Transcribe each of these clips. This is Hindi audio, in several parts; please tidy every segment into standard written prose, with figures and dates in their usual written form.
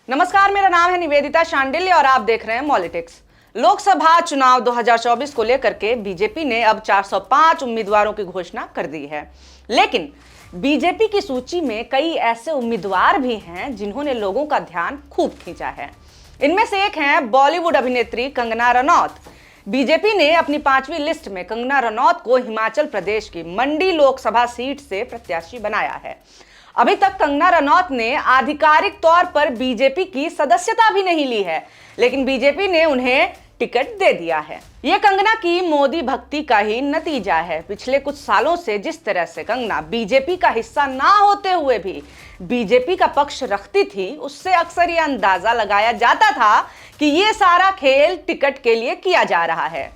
नमस्कार, मेरा नाम है निवेदिता शांडिल्य और आप देख रहे हैं पॉलिटिक्स। लोकसभा चुनाव 2024 को लेकर के बीजेपी ने अब 405 उम्मीदवारों की घोषणा कर दी है। लेकिन बीजेपी की सूची में कई ऐसे उम्मीदवार भी हैं जिन्होंने लोगों का ध्यान खूब खींचा है। इनमें से एक हैं बॉलीवुड अभिनेत्री कंगना रनौत। बीजेपी ने अपनी 5वीं लिस्ट में कंगना रनौत को हिमाचल प्रदेश की मंडी लोकसभा सीट से प्रत्याशी बनाया है। अभी तक कंगना रनौत ने आधिकारिक तौर पर बीजेपी की सदस्यता भी नहीं ली है, लेकिन बीजेपी ने उन्हें टिकट दे दिया है। यह कंगना की मोदी भक्ति का ही नतीजा है। पिछले कुछ सालों से जिस तरह से कंगना बीजेपी का हिस्सा ना होते हुए भी बीजेपी का पक्ष रखती थी, उससे अक्सर यह अंदाजा लगाया जाता था कि यह सारा खेल टिकट के लिए किया जा रहा है।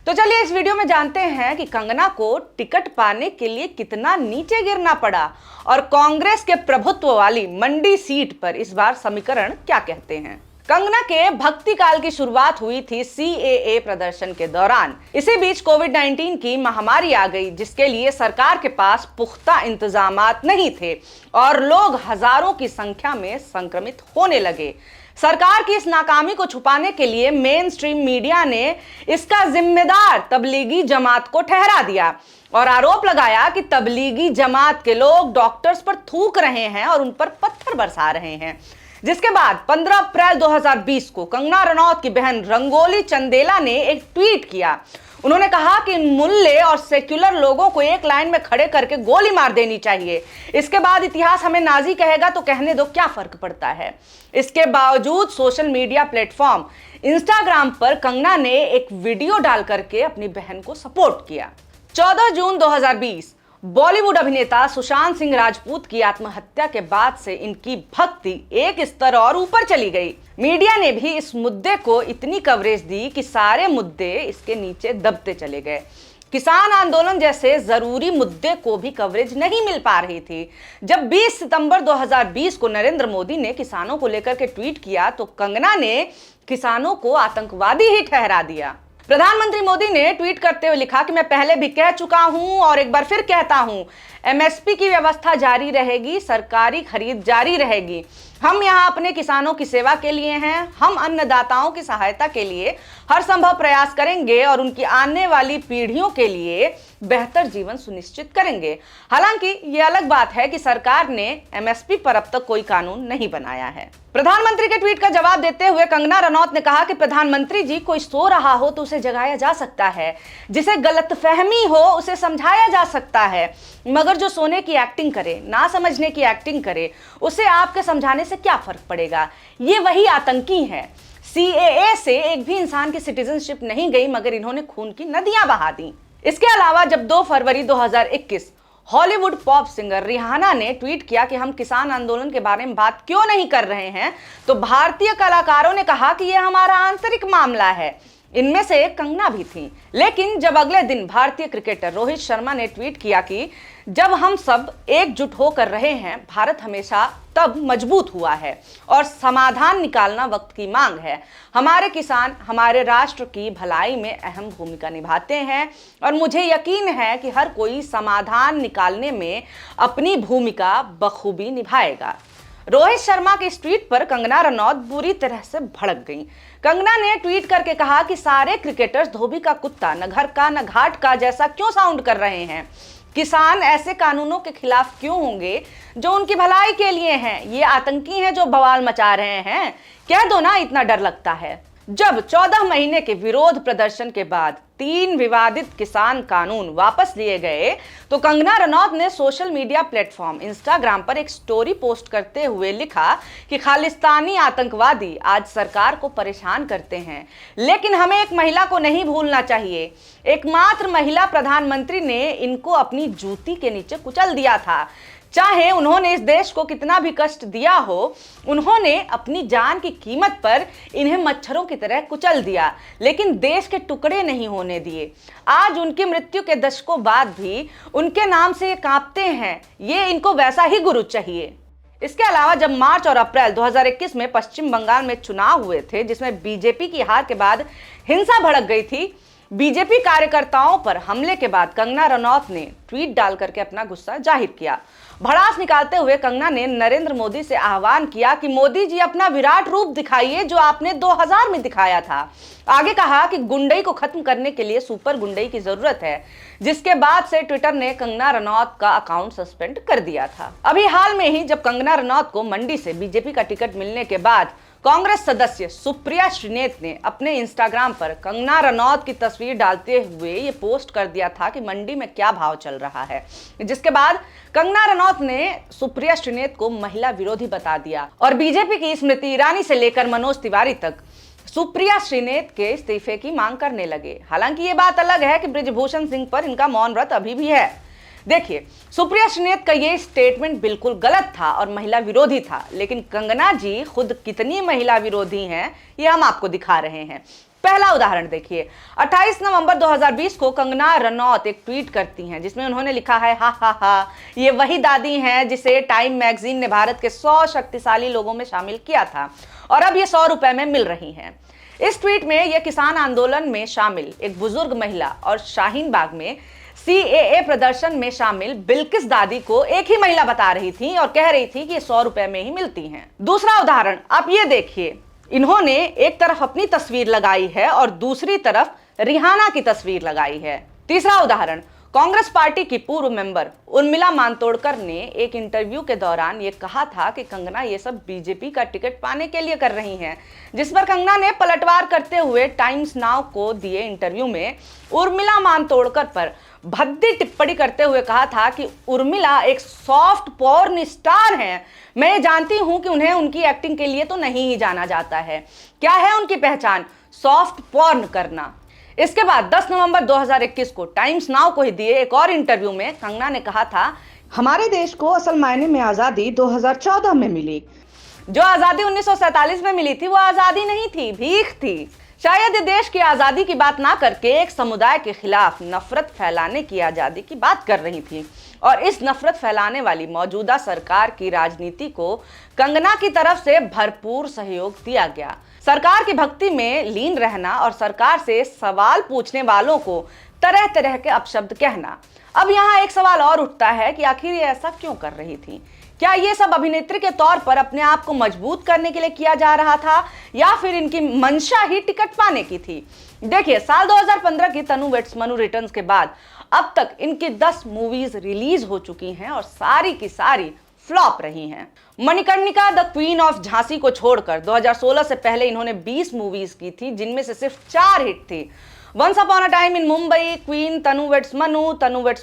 तो चलिए इस वीडियो में जानते हैं कि कंगना को टिकट पाने के लिए कितना नीचे गिरना पड़ा और कांग्रेस के प्रभुत्व वाली मंडी सीट पर इस बार समीकरण क्या कहते हैं। कंगना के भक्ति काल की शुरुआत हुई थी CAA प्रदर्शन के दौरान। इसी बीच कोविड-19 की महामारी आ गई, जिसके लिए सरकार के पास पुख्ता इंतजामात नहीं थे और लोग हजारों की संख्या में संक्रमित होने लगे। सरकार की इस नाकामी को छुपाने के लिए मेन स्ट्रीम मीडिया ने इसका जिम्मेदार तबलीगी जमात को ठहरा दिया और आरोप लगाया कि तबलीगी जमात के लोग डॉक्टर्स पर थूक रहे हैं और उन पर पत्थर बरसा रहे हैं। जिसके बाद 15 अप्रैल 2020 को कंगना रनौत की बहन रंगोली चंदेला ने एक ट्वीट किया। उन्होंने कहा कि मुल्ले और सेक्युलर लोगों को एक लाइन में खड़े करके गोली मार देनी चाहिए। इसके बाद इतिहास हमें नाजी कहेगा तो कहने दो, क्या फर्क पड़ता है। इसके बावजूद सोशल मीडिया प्लेटफॉर्म इंस्टाग्राम पर कंगना ने एक वीडियो डाल करके अपनी बहन को सपोर्ट किया। 14 जून 2020 बॉलीवुड अभिनेता सुशांत सिंह राजपूत की आत्महत्या के बाद से इनकी भक्ति एक स्तर और ऊपर चली गई। मीडिया ने भी इस मुद्दे को इतनी कवरेज दी कि सारे मुद्दे इसके नीचे दबते चले गए। किसान आंदोलन जैसे जरूरी मुद्दे को भी कवरेज नहीं मिल पा रही थी। जब 20 सितंबर 2020 को नरेंद्र मोदी ने किसानों को लेकर के ट्वीट किया तो कंगना ने किसानों को आतंकवादी ही ठहरा दिया। प्रधानमंत्री मोदी ने ट्वीट करते हुए लिखा कि मैं पहले भी कह चुका हूं और एक बार फिर कहता हूं, MSP की व्यवस्था जारी रहेगी, सरकारी खरीद जारी रहेगी। हम यहां अपने किसानों की सेवा के लिए हैं। हम अन्नदाताओं की सहायता के लिए हर संभव प्रयास करेंगे और उनकी आने वाली पीढ़ियों के लिए बेहतर जीवन सुनिश्चित करेंगे। हालांकि ये अलग बात है कि सरकार ने MSP पर अब तक कोई कानून नहीं बनाया है। प्रधानमंत्री के ट्वीट का जवाब देते हुए कंगना रनौत ने कहा कि प्रधानमंत्री जी, कोई सो रहा हो तो उसे जगाया जा सकता है, जिसे गलतफहमी हो उसे समझाया जा सकता है, मगर जो सोने की एक्टिंग करे, ना समझने की एक्टिंग करे, उसे आपके समझाने से क्या फर्क पड़ेगा। ये वही आतंकी है। CAA से एक भी इंसान की सिटीजनशिप नहीं गई, मगर इन्होंने खून की नदियां बहा दी। इसके अलावा जब 2 फरवरी 2021 हॉलीवुड पॉप सिंगर रिहाना ने ट्वीट किया कि हम किसान आंदोलन के बारे में बात क्यों नहीं कर रहे हैं, तो भारतीय कलाकारों ने कहा कि यह हमारा आंतरिक मामला है। इनमें से एक कंगना भी थी। लेकिन जब अगले दिन भारतीय क्रिकेटर रोहित शर्मा ने ट्वीट किया कि जब हम सब एकजुट होकर रहे हैं, भारत हमेशा तब मजबूत हुआ है और समाधान निकालना वक्त की मांग है। हमारे किसान हमारे राष्ट्र की भलाई में अहम भूमिका निभाते हैं और मुझे यकीन है कि हर कोई समाधान निकालने में अपनी भूमिका बखूबी निभाएगा। रोहित शर्मा के इस ट्वीट पर कंगना रनौत बुरी तरह से भड़क गईं। कंगना ने ट्वीट करके कहा कि सारे क्रिकेटर्स धोबी का कुत्ता, न घर का न घाट का जैसा क्यों साउंड कर रहे हैं। किसान ऐसे कानूनों के खिलाफ क्यों होंगे जो उनकी भलाई के लिए हैं। ये आतंकी हैं जो बवाल मचा रहे हैं। कह दो ना, इतना डर लगता है। जब 14 महीने के विरोध प्रदर्शन के बाद 3 विवादित किसान कानून वापस लिए गए तो कंगना रनौत ने सोशल मीडिया प्लेटफॉर्म इंस्टाग्राम पर एक स्टोरी पोस्ट करते हुए लिखा कि खालिस्तानी आतंकवादी आज सरकार को परेशान करते हैं, लेकिन हमें एक महिला को नहीं भूलना चाहिए। एकमात्र महिला प्रधानमंत्री ने इनको अपनी जूती के नीचे कुचल दिया था। चाहे उन्होंने इस देश को कितना भी कष्ट दिया हो, उन्होंने अपनी जान की कीमत पर इन्हें मच्छरों की तरह कुचल दिया, लेकिन देश के टुकड़े नहीं होने दिए। आज उनकी मृत्यु के दशकों बाद भी उनके नाम से ये कांपते हैं। ये इनको वैसा ही गुरु चाहिए। इसके अलावा जब मार्च और अप्रैल 2021 में पश्चिम बंगाल में चुनाव हुए थे, जिसमें बीजेपी की हार के बाद हिंसा भड़क गई थी, बीजेपी कार्यकर्ताओं पर हमले के बाद कंगना रनौत ने ट्वीट डाल करके अपना गुस्सा जाहिर किया भड़ास निकालते हुए कंगना ने नरेंद्र मोदी से आह्वान किया कि मोदी जी अपना विराट रूप दिखाइए जो आपने 2000 में दिखाया था। आगे कहा कि गुंडई को खत्म करने के लिए सुपर गुंडई की जरूरत है, जिसके बाद से ट्विटर ने कंगना रनौत का अकाउंट सस्पेंड कर दिया था। अभी हाल में ही जब कंगना रनौत को मंडी से बीजेपी का टिकट मिलने के बाद कांग्रेस सदस्य सुप्रिया श्रीनेत ने अपने इंस्टाग्राम पर कंगना रनौत की तस्वीर डालते हुए ये पोस्ट कर दिया था कि मंडी में क्या भाव चल रहा है, जिसके बाद कंगना रनौत ने सुप्रिया श्रीनेत को महिला विरोधी बता दिया और बीजेपी की स्मृति ईरानी से लेकर मनोज तिवारी तक सुप्रिया श्रीनेत के इस्तीफे की मांग करने लगे। हालांकि ये बात अलग है कि बृजभूषण सिंह पर इनका मौन व्रत अभी भी है। देखिए, सुप्रिया श्रीनेत का ये स्टेटमेंट बिल्कुल गलत था और महिला विरोधी था, लेकिन कंगना जी खुद कितनी महिला विरोधी हैं ये हम आपको दिखा रहे हैं। पहला उदाहरण देखिए, 28 नवंबर 2020 को कंगना रनौत एक ट्वीट करती हैं जिसमें उन्होंने लिखा है, हा हा हा, ये वही दादी हैं जिसे टाइम मैगजीन ने भारत के 100 शक्तिशाली लोगों में शामिल किया था और अब ये 100 रुपए में मिल रही हैं। इस ट्वीट में यह किसान आंदोलन में शामिल एक बुजुर्ग महिला और शाहीन बाग में CAA प्रदर्शन में शामिल बिल्किस दादी को एक ही महिला बता रही थी और कह रही थी कि 100 रुपए में ही मिलती हैं। दूसरा उदाहरण आप ये देखिए, इन्होंने एक तरफ अपनी तस्वीर लगाई है और दूसरी तरफ रिहाना की तस्वीर लगाई है। तीसरा उदाहरण, कांग्रेस पार्टी की पूर्व मेंबर उर्मिला मातोंडकर ने एक इंटरव्यू के दौरान ये कहा था कि कंगना ये सब बीजेपी का टिकट पाने के लिए कर रही हैं, जिस पर कंगना ने पलटवार करते हुए टाइम्स नाउ को दिए इंटरव्यू में उर्मिला मातोंडकर पर भद्दी टिप्पणी करते हुए कहा था कि उर्मिला एक सॉफ्ट पॉर्न स्टार हैं। मैं जानती हूं कि उन्हें उनकी एक्टिंग के लिए तो नहीं ही जाना जाता है। क्या है उनकी पहचान? सॉफ्ट पॉर्न करना। इसके बाद 10 नवंबर 2021 को टाइम्स नाउ को ही दिए एक और इंटरव्यू में कंगना ने कहा था, हमारे देश को असल मायने में आजादी 2014 में मिली। जो आजादी 1947 में मिली थी वो आजादी नहीं थी, भीख थी। शायद देश की आजादी की बात ना करके एक समुदाय के खिलाफ नफरत फैलाने की आजादी की बात कर रही थी और इस नफरत फैलाने वाली मौजूदा सरकार की राजनीति को कंगना की तरफ से भरपूर सहयोग दिया गया। सरकार की भक्ति में लीन रहना और सरकार से सवाल पूछने वालों को तरह तरह के अपशब्द कहना। अब यहाँ एक सवाल और उठता है कि आखिर ये ऐसा क्यों कर रही थी? क्या ये सब अभिनेत्री के तौर पर अपने आप को मजबूत करने के लिए किया जा रहा था या फिर इनकी मंशा ही टिकट पाने की थी? देखिए, साल 2015 की तनु वेड्स मनु रिटर्न्स के बाद अब तक इनकी 10 मूवीज रिलीज हो चुकी हैं और सारी की सारी फ्लॉप रही हैं। Manikarnika the queen of Jhansi को छोड़कर 2016 से पहले इन्होंने 20 मूवीज की थी, जिनमें से सिर्फ 4 हिट थी। Once upon a time in Mumbai, queen, Tanu weds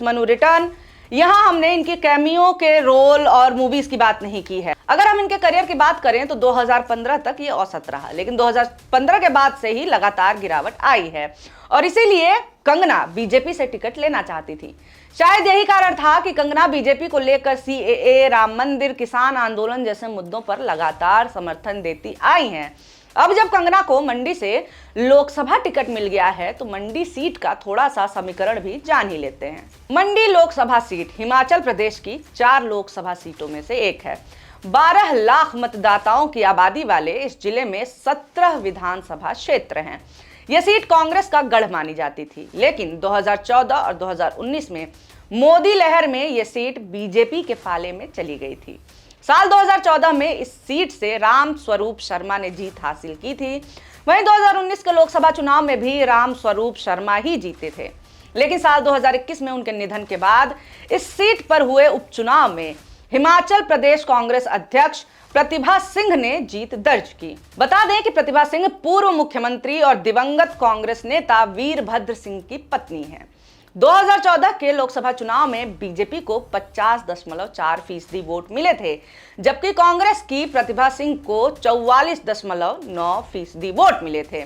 Manu return. यहाँ हमने इनकी कैमियो के रोल और मूवीज की बात नहीं की है। अगर हम इनके करियर की बात करें तो 2015 तक ये औसत रहा, लेकिन 2015 के बाद से ही लगातार गिरावट आई है और इसीलिए कंगना बीजेपी से टिकट लेना चाहती थी। शायद यही कारण था कि कंगना बीजेपी को लेकर CAA, राम मंदिर, किसान आंदोलन जैसे मुद्दों पर लगातार समर्थन देती आई हैं। अब जब कंगना को मंडी से लोकसभा टिकट मिल गया है तो मंडी सीट का थोड़ा सा समीकरण भी जान ही लेते हैं। मंडी लोकसभा सीट हिमाचल प्रदेश की 4 लोकसभा सीटों में से एक है। 12 लाख मतदाताओं की आबादी वाले इस जिले में 17 विधानसभा क्षेत्र हैं। यह सीट कांग्रेस का गढ़ मानी जाती थी, लेकिन 2014 और 2019 में मोदी लहर में यह सीट बीजेपी के पाले में चली गई थी। साल 2014 में इस सीट से राम स्वरूप शर्मा ने जीत हासिल की थी। वहीं 2019 के लोकसभा चुनाव में भी राम स्वरूप शर्मा ही जीते थे, लेकिन साल 2021 में उनके निधन के बाद इस सीट पर हुए उपचुनाव में हिमाचल प्रदेश कांग्रेस अध्यक्ष प्रतिभा सिंह ने जीत दर्ज की। बता दें कि प्रतिभा सिंह पूर्व मुख्यमंत्री और दिवंगत कांग्रेस नेता वीरभद्र सिंह की पत्नी हैं। 2014 के लोकसभा चुनाव में बीजेपी को 50.4% वोट मिले थे, जबकि कांग्रेस की प्रतिभा सिंह को 44.9% वोट मिले थे।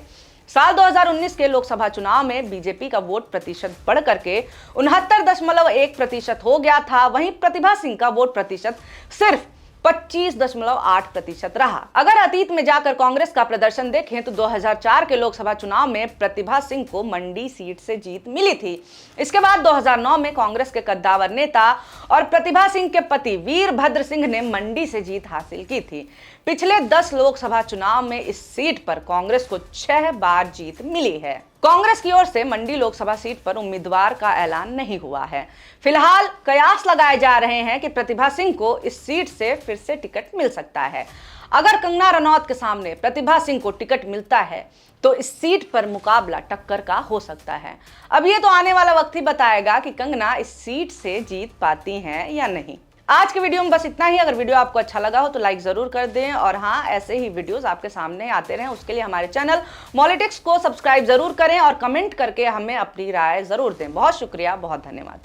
साल 2019 के लोकसभा चुनाव में बीजेपी का वोट प्रतिशत बढ़ करके 69.1% हो गया था। वहीं प्रतिभा सिंह का वोट प्रतिशत सिर्फ 25.8% रहा। अगर अतीत में जाकर कांग्रेस का प्रदर्शन देखें तो 2004 के लोकसभा चुनाव में प्रतिभा सिंह को मंडी सीट से जीत मिली थी। इसके बाद 2009 में कांग्रेस के कद्दावर नेता और प्रतिभा सिंह के पति वीरभद्र सिंह ने मंडी से जीत हासिल की थी। पिछले 10 लोकसभा चुनाव में इस सीट पर कांग्रेस को 6 बार जीत मिली है। कांग्रेस की ओर से मंडी लोकसभा सीट पर उम्मीदवार का ऐलान नहीं हुआ है। फिलहाल कयास लगाए जा रहे हैं कि प्रतिभा सिंह को इस सीट से फिर से टिकट मिल सकता है। अगर कंगना रनौत के सामने प्रतिभा सिंह को टिकट मिलता है तो इस सीट पर मुकाबला टक्कर का हो सकता है। अब ये तो आने वाला वक्त ही बताएगा कि कंगना इस सीट से जीत पाती हैं या नहीं। आज के वीडियो में बस इतना ही। अगर वीडियो आपको अच्छा लगा हो तो लाइक जरूर कर दें, और हाँ, ऐसे ही वीडियोस आपके सामने आते रहें उसके लिए हमारे चैनल मॉलिटिक्स को सब्सक्राइब जरूर करें और कमेंट करके हमें अपनी राय जरूर दें। बहुत शुक्रिया, बहुत धन्यवाद।